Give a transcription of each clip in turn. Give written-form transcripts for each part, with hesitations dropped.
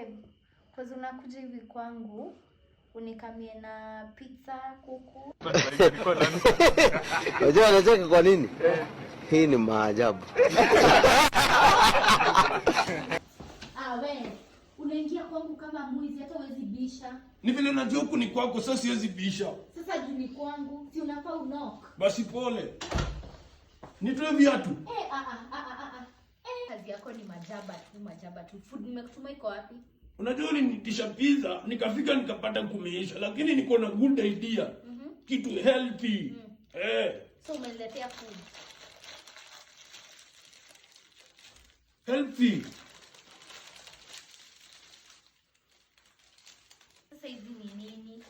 babe, cause unakuja hivi kwangu unikamie na pizza, kuku. Unajua anacheka kwa nini? Hii ni maajabu. Wewe unaingia kwangu kama mwizi, hata huwezi bisha. Ni vile unajua huku ni kwako, sasa siwezi bisha. Sasa juu ni kwangu, si unafaa unok. Basi pole. Nitoe viatu. Kazi yako ni majaba tu. Food nimekutuma iko wapi? Unajua ulinitisha pizza, nikafika nikapata kumeisha, lakini niko na good idea. Kitu healthy. So umeniletea food. Healthy. Sasa hizi ni nini?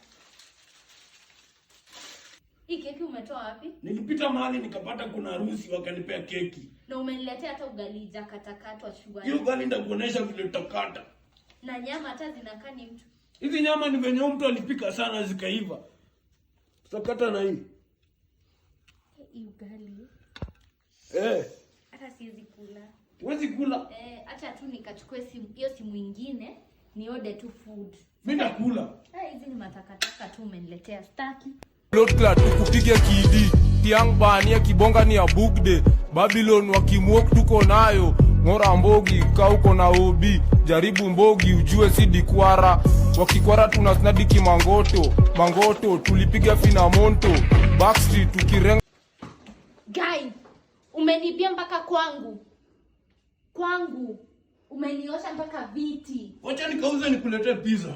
Hii keki umetoa wapi? Nilipita mahali nikapata kuna harusi wakanipea keki. Na umeniletea hata ugali katakatwa sugar. Hiyo ugali ndakuonesha vile utakata. Na nyama hata zinakaa ni mtu. Hizi nyama ni venye mtu alipika sana zikaiva. Tutakata na hii. Hii ugali. Hata siwezi kula. Huwezi kula? Acha tu nikachukue simu nyingine, niode tu food. Mimi nakula. Hizi ni matakataka tu umeniletea, staki. Bloodclot tukupige kidi, tiang bania kibonga ni ya bugde, Babylon wakimwok tuko nayo, ngora mbogi kauko na obi, jaribu mbogi ujue si dikwara, wakikwara tunasnadiki mangoto, tulipiga finamonto, Backstreet tukirenga. Guy, umenibia mpaka kwangu, umeniosha mpaka viti. Wacha nikauze nikuletee pizza.